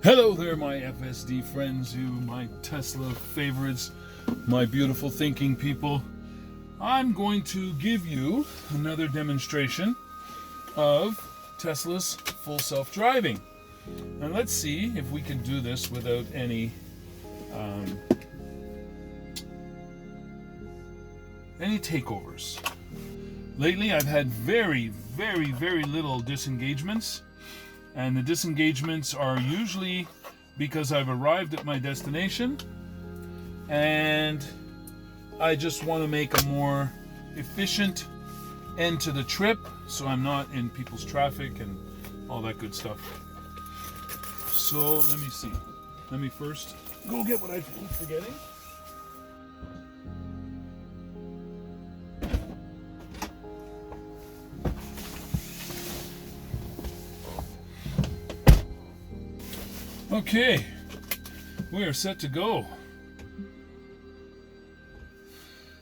Hello there, my FSD friends, you, my Tesla favorites, my beautiful thinking people. I'm going to give you another demonstration of Tesla's full self-driving. And let's see if we can do this without any takeovers. Lately, I've had very little disengagements. And the disengagements are usually because I've arrived at my destination and I just want to make a more efficient end to the trip so I'm not in people's traffic and all that good stuff. So let me see. Let me first go get what I keep forgetting. Okay, we are set to go.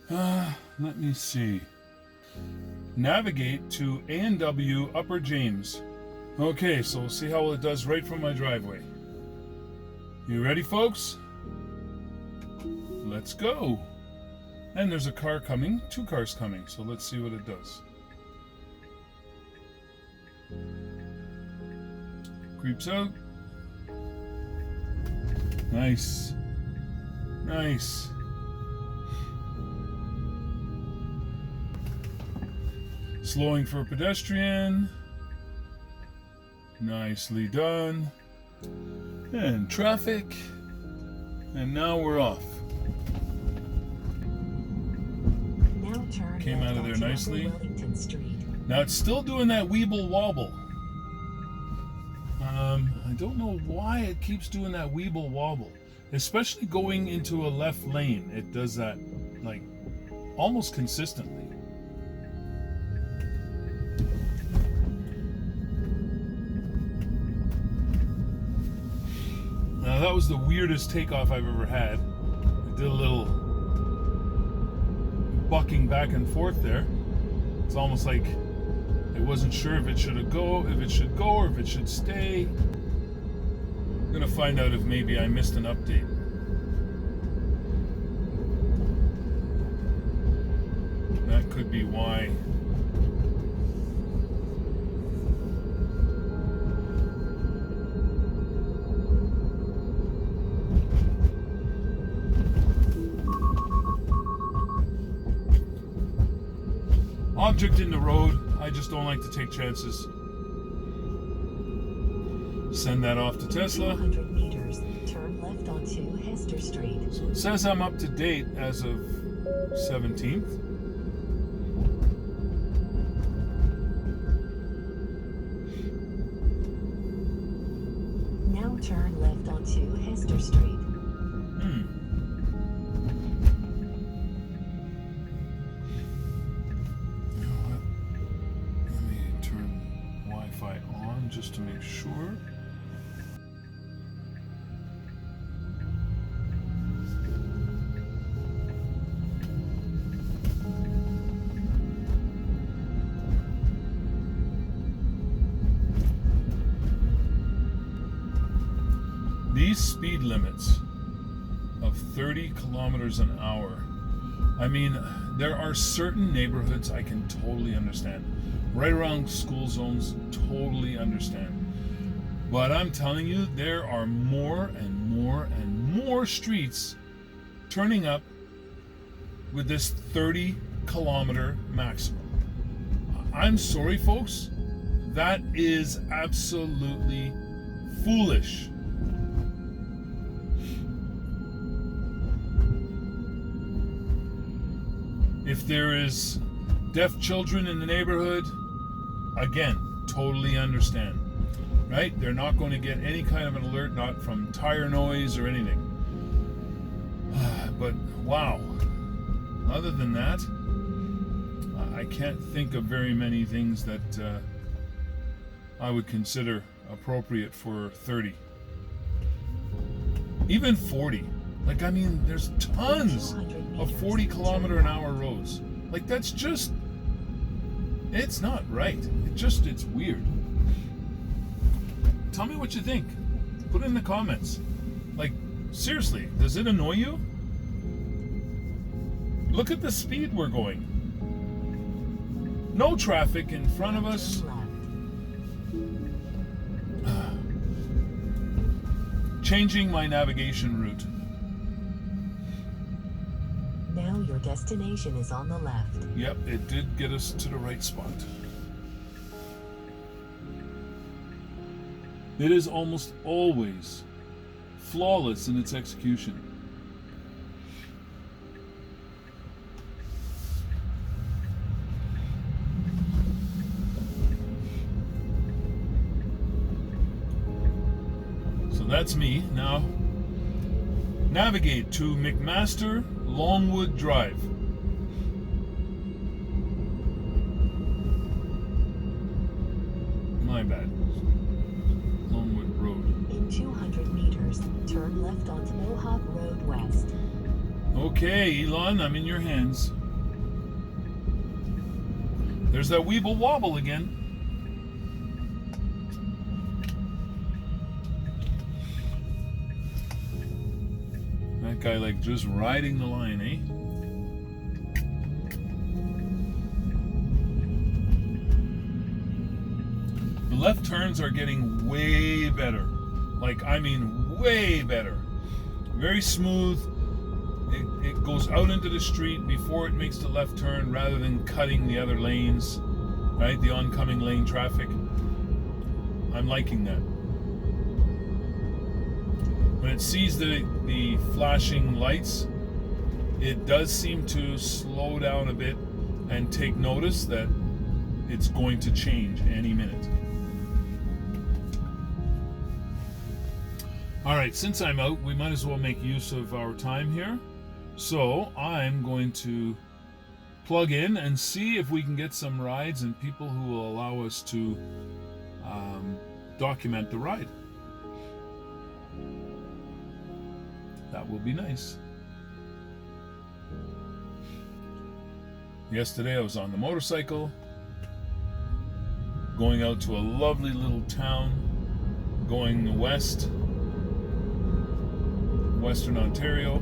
Let me see. Navigate to A&W Upper James. Okay, so we'll see how it does right from my driveway. You ready, folks? Let's go. And there's a car coming, 2 cars coming, so let's see what it does. Creeps out. Nice. Nice. Slowing for a pedestrian. Nicely done. And traffic. And now we're off. Now turn Came out of there nicely. Street. Now it's still doing that Weeble Wobble. I don't know why it keeps doing that Weeble Wobble, especially going into a left lane. It does that like almost consistently. Now that was the weirdest takeoff I've ever had. It did a little bucking back and forth there. It's almost like it wasn't sure if it should go or if it should stay. I'm gonna find out if maybe I missed an update. That could be why. Object in the road. I just don't like to take chances. Send that off to Tesla. 200 meters, turn left onto Hester Street. So it says I'm up to date as of 17th. Now turn left onto Hester Street. Just to make sure. These speed limits of 30 kilometers an hour. I mean, there are certain neighborhoods I can totally understand. Right around school zones, totally understand. But I'm telling you, there are more and more streets turning up with this 30 kilometer maximum. I'm sorry, folks. That is absolutely foolish. If there is deaf children in the neighborhood, again, totally understand, right? They're not going to get any kind of an alert, not from tire noise or anything. But wow, other than that, I can't think of very many things that I would consider appropriate for 30. Even 40. Like, I mean, there's tons of 40 kilometer an hour roads. Like, that's just, it's not right. It's weird. Tell me what you think. Put it in the comments. Like, seriously, does it annoy you? Look at the speed we're going. No traffic in front of us. Turn left. Changing my navigation route. Now your destination is on the left. Yep, it did get us to the right spot. It is almost always flawless in its execution. So that's me. Now navigate to McMaster Longwood Drive. My bad. Longwood Road. In 200 meters, turn left onto Mohawk Road West. Okay, Elon, I'm in your hands. There's that Weeble Wobble again. That guy like just riding the line, eh? The left turns are getting way better. Like, I mean, way better. Very smooth. It goes out into the street before it makes the left turn rather than cutting the other lanes, right? The oncoming lane traffic. I'm liking that. When it sees the flashing lights, it does seem to slow down a bit and take notice that it's going to change any minute. All right, since I'm out, we might as well make use of our time here. So I'm going to plug in and see if we can get some rides and people who will allow us to document the ride. That will be nice. Yesterday I was on the motorcycle, going out to a lovely little town, going west, Western Ontario,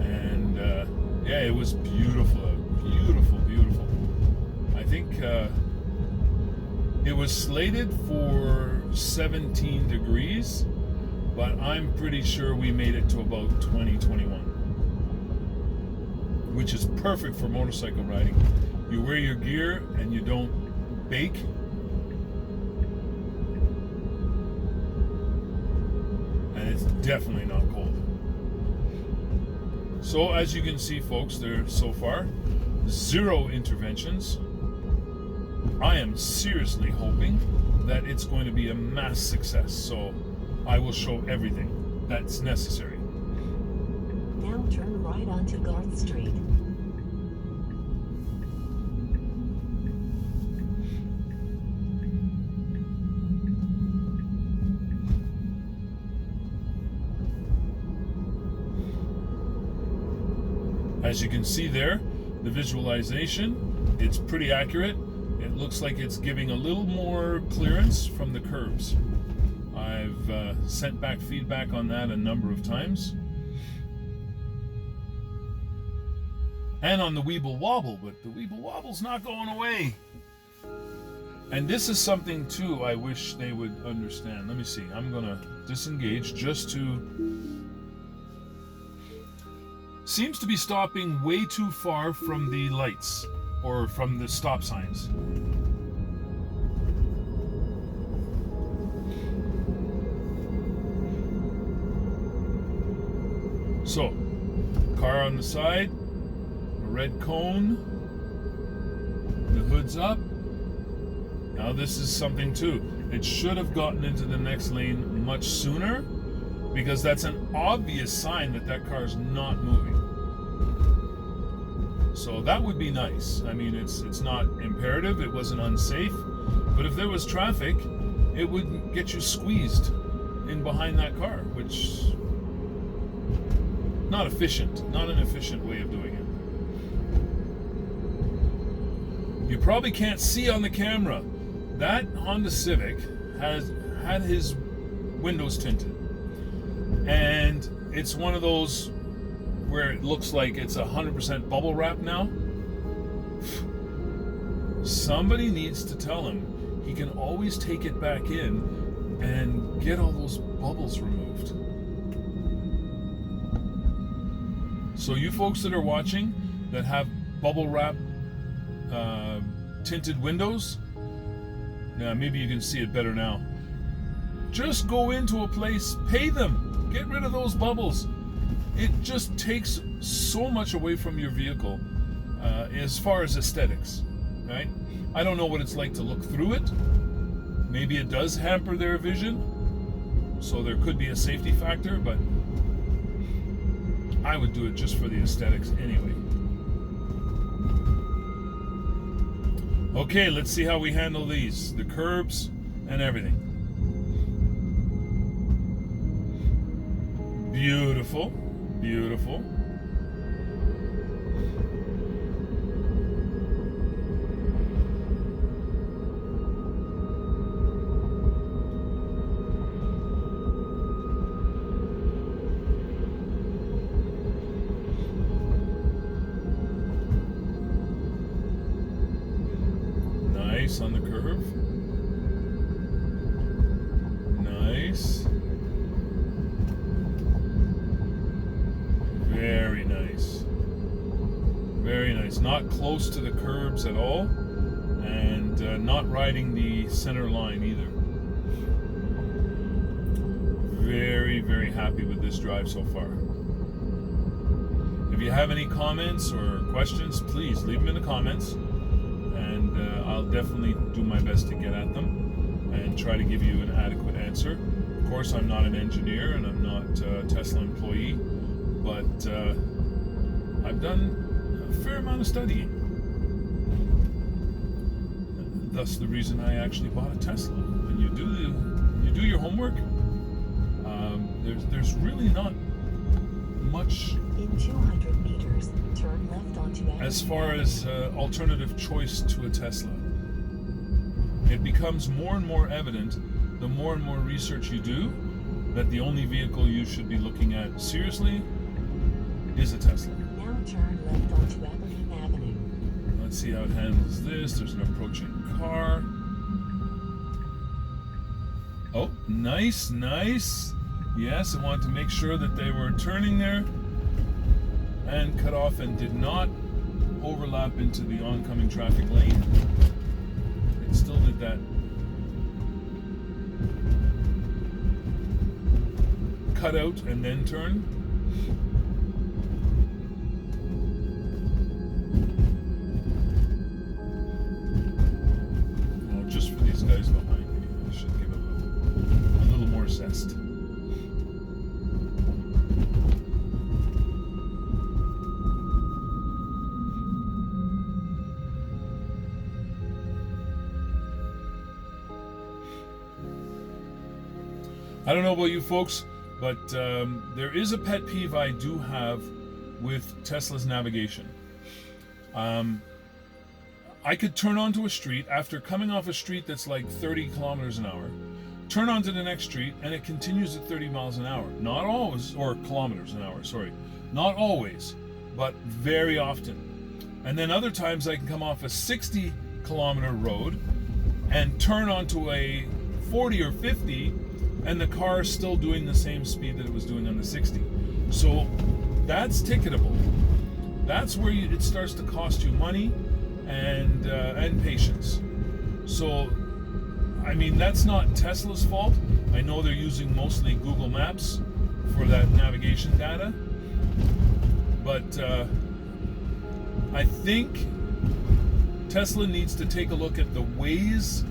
and yeah, it was beautiful, beautiful, beautiful. I think it was slated for 17 degrees, but I'm pretty sure we made it to about 20-21, which is perfect for motorcycle riding. You wear your gear and you don't bake. And it's definitely not cold. So as you can see, folks, there so far 0 interventions. I am seriously hoping that it's going to be a mass success. So I will show everything that's necessary. Now turn right onto Garth Street. As you can see there, the visualization, it's pretty accurate. It looks like it's giving a little more clearance from the curbs. I've sent back feedback on that a number of times. And on the Weeble Wobble, but the Weeble Wobble's not going away. And this is something too I wish they would understand. Let me see, I'm gonna disengage just to... Seems to be stopping way too far from the lights or from the stop signs. So, car on the side, a red cone, the hood's up. Now this is something too. It should have gotten into the next lane much sooner, because that's an obvious sign that that car is not moving. So that would be nice. I mean, it's not imperative, it wasn't unsafe, but if there was traffic, it would get you squeezed in behind that car, which not efficient, not an efficient way of doing it. You probably can't see on the camera, that Honda Civic has had his windows tinted. And it's one of those where it looks like it's 100% bubble wrap now. Somebody needs to tell him he can always take it back in and get all those bubbles removed. So you folks that are watching that have bubble wrap tinted windows, now maybe you can see it better now. Just go into a place, pay them, get rid of those bubbles. It just takes so much away from your vehicle as far as aesthetics, right? I don't know what it's like to look through it. Maybe it does hamper their vision, so there could be a safety factor, but I would do it just for the aesthetics anyway. Okay, let's see how we handle these, the curbs and everything. Beautiful, beautiful. Nice on the curve. Nice. Very nice. Very nice. Not close to the curbs at all, and not riding the center line either. Very, very happy with this drive so far. If you have any comments or questions, please leave them in the comments, and I'll definitely do my best to get at them and try to give you an adequate answer. Of course, I'm not an engineer and I'm not a Tesla employee, but I've done a fair amount of studying. Thus the reason I actually bought a Tesla. When you do your homework, there's really not much In 200 meters, turn left onto as far as alternative choice to a Tesla. It becomes more and more evident the more and more research you do that the only vehicle you should be looking at seriously is a Tesla. Now turn left onto Aberdeen Avenue. Let's see how it handles this. There's an approaching car. Oh, nice, nice. Yes, I wanted to make sure that they were turning there and cut off and did not overlap into the oncoming traffic lane. It still did that. Cut out and then turn. Well, just for these guys behind me, I should give it a little more zest. I don't know about you folks, but there is a pet peeve I do have with Tesla's navigation. I could turn onto a street after coming off a street that's like 30 kilometers an hour, turn onto the next street, and it continues at 30 miles an hour. Not always, or kilometers an hour, sorry. Not always, but very often. And then other times I can come off a 60 kilometer road and turn onto a 40 or 50, and the car is still doing the same speed that it was doing on the 60. So that's ticketable. That's where it starts to cost you money and patience. So, I mean, that's not Tesla's fault. I know they're using mostly Google Maps for that navigation data. But I think Tesla needs to take a look at the Waze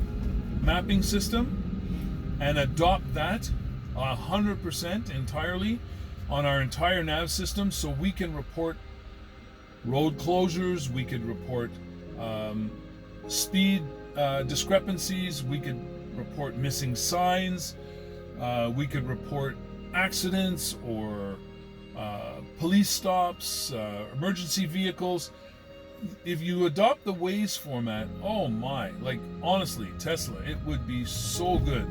mapping system and adopt that 100% entirely on our entire nav system, so we can report road closures, we could report speed discrepancies, we could report missing signs, we could report accidents or police stops, emergency vehicles. If you adopt the Waze format, oh my, like honestly, Tesla, it would be so good.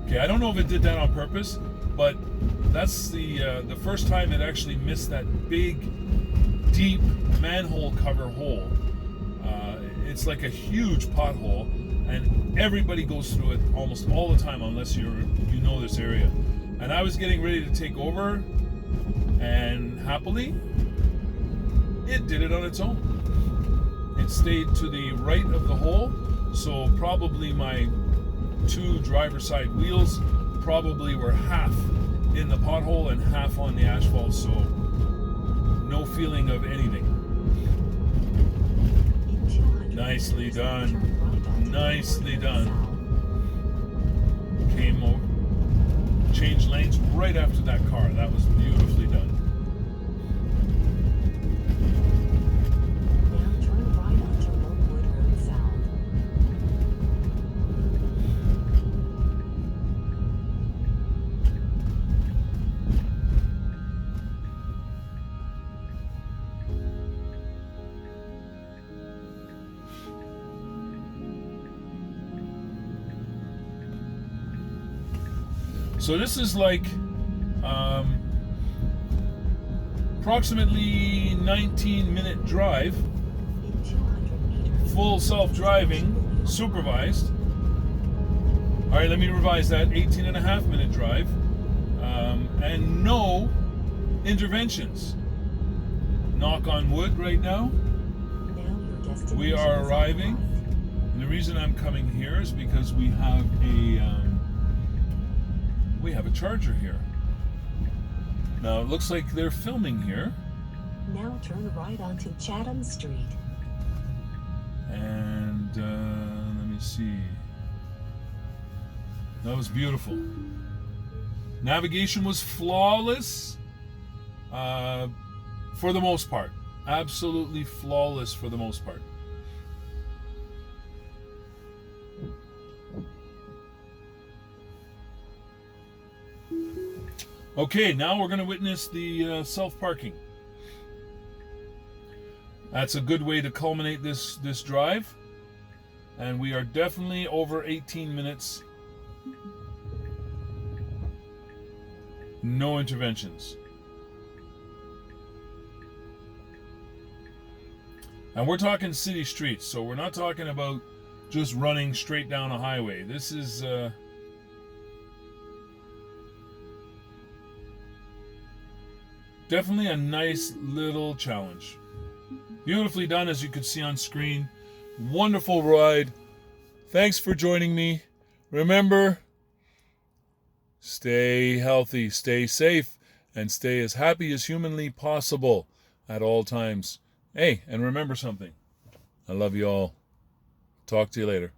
Okay, I don't know if it did that on purpose, but that's the first time it actually missed that big, deep manhole cover hole. It's like a huge pothole, and everybody goes through it almost all the time, unless you know this area. And I was getting ready to take over, and happily, it did it on its own. It stayed to the right of the hole, so probably my two driver's side wheels probably were half in the pothole and half on the asphalt, so no feeling of anything. Nicely done. Nicely done. Came over, changed lanes right after that car. That was beautifully done. Now turn right onto Rosewood Road South. So this is like approximately 19-minute drive, In 200 meters. full self-driving, supervised. All right, let me revise that. 18.5-minute drive, and no interventions. Knock on wood right now. Now your destination We are is arriving. on right. And the reason I'm coming here is because we have a charger here. Now it looks like they're filming here, Now turn right onto Chatham Street. and let me see. That was beautiful. Navigation was flawless, for the most part. Absolutely flawless for the most part. Okay, now we're going to witness the self-parking. That's a good way to culminate this drive. And we are definitely over 18 minutes. No interventions. And we're talking city streets, so we're not talking about just running straight down a highway. This is definitely a nice little challenge. Beautifully done, as you can see on screen. Wonderful ride. Thanks for joining me. Remember, stay healthy, stay safe, and stay as happy as humanly possible at all times. Hey, and remember something. I love you all. Talk to you later.